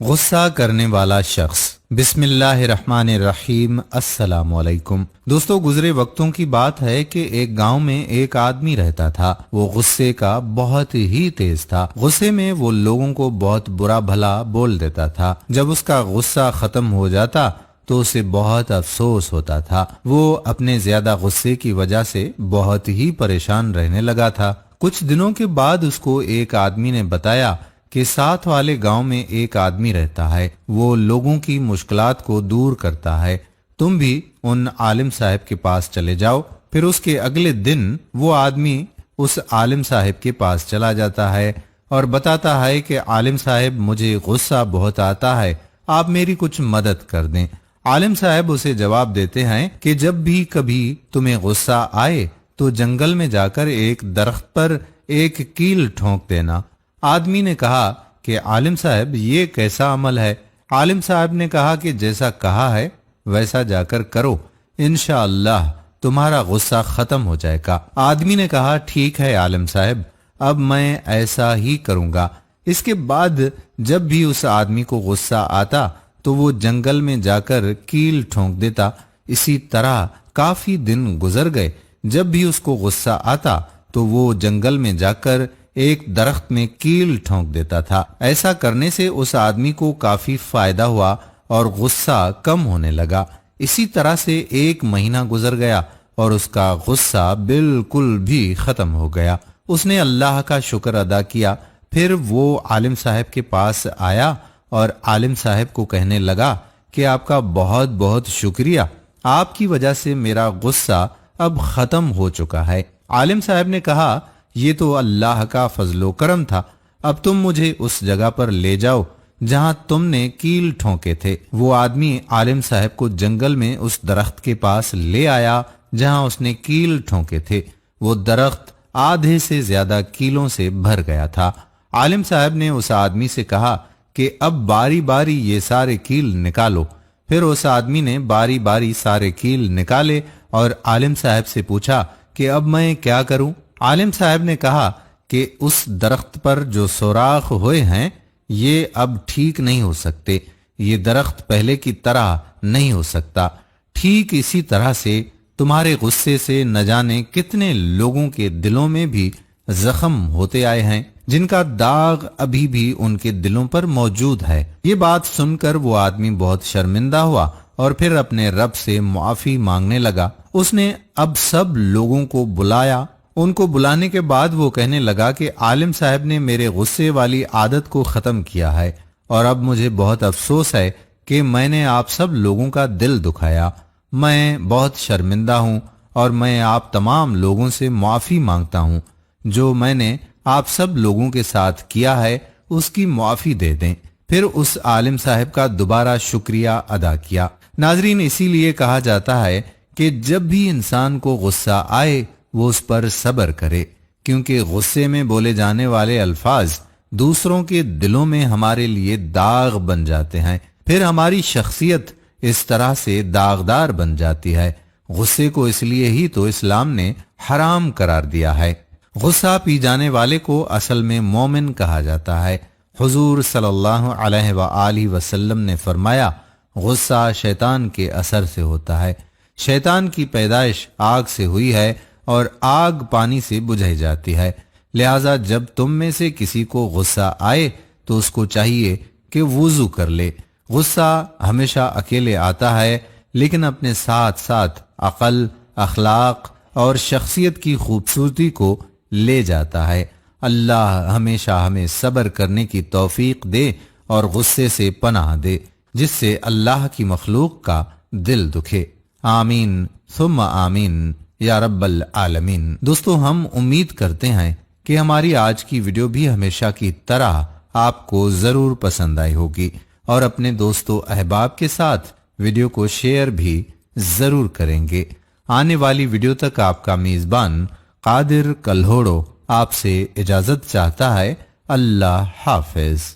غصہ کرنے والا شخص۔ بسم اللہ الرحمن الرحیم۔ السلام علیکم دوستو، گزرے وقتوں کی بات ہے کہ ایک گاؤں میں ایک آدمی رہتا تھا۔ وہ غصے کا بہت ہی تیز تھا۔ غصے میں وہ لوگوں کو بہت برا بھلا بول دیتا تھا۔ جب اس کا غصہ ختم ہو جاتا تو اسے بہت افسوس ہوتا تھا۔ وہ اپنے زیادہ غصے کی وجہ سے بہت ہی پریشان رہنے لگا تھا۔ کچھ دنوں کے بعد اس کو ایک آدمی نے بتایا کہ ساتھ والے گاؤں میں ایک آدمی رہتا ہے، وہ لوگوں کی مشکلات کو دور کرتا ہے، تم بھی ان عالم صاحب کے پاس چلے جاؤ۔ پھر اس کے اگلے دن وہ آدمی اس عالم صاحب کے پاس چلا جاتا ہے اور بتاتا ہے کہ عالم صاحب، مجھے غصہ بہت آتا ہے، آپ میری کچھ مدد کر دیں۔ عالم صاحب اسے جواب دیتے ہیں کہ جب بھی کبھی تمہیں غصہ آئے تو جنگل میں جا کر ایک درخت پر ایک کیل ٹھونک دینا۔ آدمی نے کہا کہ عالم صاحب، یہ کیسا عمل ہے؟ عالم صاحب نے کہا کہ جیسا کہا ہے ویسا جا کر کرو، انشاءاللہ تمہارا غصہ ختم ہو جائے گا۔ آدمی نے کہا ٹھیک ہے عالم صاحب، اب میں ایسا ہی کروں گا۔ اس کے بعد جب بھی اس آدمی کو غصہ آتا تو وہ جنگل میں جا کر کیل ٹھونک دیتا۔ اسی طرح کافی دن گزر گئے۔ جب بھی اس کو غصہ آتا تو وہ جنگل میں جا کر ایک درخت میں کیل ٹھونک دیتا تھا۔ ایسا کرنے سے اس آدمی کو کافی فائدہ ہوا اور غصہ کم ہونے لگا۔ اسی طرح سے ایک مہینہ گزر گیا اور اس کا غصہ بالکل بھی ختم ہو گیا۔ اس نے اللہ کا شکر ادا کیا۔ پھر وہ عالم صاحب کے پاس آیا اور عالم صاحب کو کہنے لگا کہ آپ کا بہت بہت شکریہ، آپ کی وجہ سے میرا غصہ اب ختم ہو چکا ہے۔ عالم صاحب نے کہا یہ تو اللہ کا فضل و کرم تھا، اب تم مجھے اس جگہ پر لے جاؤ جہاں تم نے کیل ٹھونکے تھے۔ وہ آدمی عالم صاحب کو جنگل میں اس درخت کے پاس لے آیا جہاں اس نے کیل ٹھونکے تھے۔ وہ درخت آدھے سے زیادہ کیلوں سے بھر گیا تھا۔ عالم صاحب نے اس آدمی سے کہا کہ اب باری باری یہ سارے کیل نکالو۔ پھر اس آدمی نے باری باری سارے کیل نکالے اور عالم صاحب سے پوچھا کہ اب میں کیا کروں؟ عالم صاحب نے کہا کہ اس درخت پر جو سوراخ ہوئے ہیں یہ اب ٹھیک نہیں ہو سکتے، یہ درخت پہلے کی طرح نہیں ہو سکتا۔ ٹھیک اسی طرح سے تمہارے غصے سے نہ جانے کتنے لوگوں کے دلوں میں بھی زخم ہوتے آئے ہیں، جن کا داغ ابھی بھی ان کے دلوں پر موجود ہے۔ یہ بات سن کر وہ آدمی بہت شرمندہ ہوا اور پھر اپنے رب سے معافی مانگنے لگا۔ اس نے اب سب لوگوں کو بلایا۔ ان کو بلانے کے بعد وہ کہنے لگا کہ عالم صاحب نے میرے غصے والی عادت کو ختم کیا ہے اور اب مجھے بہت افسوس ہے کہ میں نے آپ سب لوگوں کا دل دکھایا۔ میں بہت شرمندہ ہوں اور میں آپ تمام لوگوں سے معافی مانگتا ہوں۔ جو میں نے آپ سب لوگوں کے ساتھ کیا ہے اس کی معافی دے دیں۔ پھر اس عالم صاحب کا دوبارہ شکریہ ادا کیا۔ ناظرین، اسی لیے کہا جاتا ہے کہ جب بھی انسان کو غصہ آئے وہ اس پر صبر کرے، کیونکہ غصے میں بولے جانے والے الفاظ دوسروں کے دلوں میں ہمارے لیے داغ بن جاتے ہیں، پھر ہماری شخصیت اس طرح سے داغدار بن جاتی ہے۔ غصے کو اس لیے ہی تو اسلام نے حرام قرار دیا ہے۔ غصہ پی جانے والے کو اصل میں مومن کہا جاتا ہے۔ حضور صلی اللہ علیہ وآلہ وسلم نے فرمایا، غصہ شیطان کے اثر سے ہوتا ہے۔ شیطان کی پیدائش آگ سے ہوئی ہے اور آگ پانی سے بجھائی جاتی ہے، لہذا جب تم میں سے کسی کو غصہ آئے تو اس کو چاہیے کہ وضو کر لے۔ غصہ ہمیشہ اکیلے آتا ہے، لیکن اپنے ساتھ ساتھ عقل، اخلاق اور شخصیت کی خوبصورتی کو لے جاتا ہے۔ اللہ ہمیشہ ہمیں صبر کرنے کی توفیق دے اور غصے سے پناہ دے، جس سے اللہ کی مخلوق کا دل دکھے۔ آمین ثم آمین یا رب العالمین۔ دوستو، ہم امید کرتے ہیں کہ ہماری آج کی ویڈیو بھی ہمیشہ کی طرح آپ کو ضرور پسند آئی ہوگی اور اپنے دوستو احباب کے ساتھ ویڈیو کو شیئر بھی ضرور کریں گے۔ آنے والی ویڈیو تک آپ کا میزبان قادر کلہوڑو آپ سے اجازت چاہتا ہے۔ اللہ حافظ۔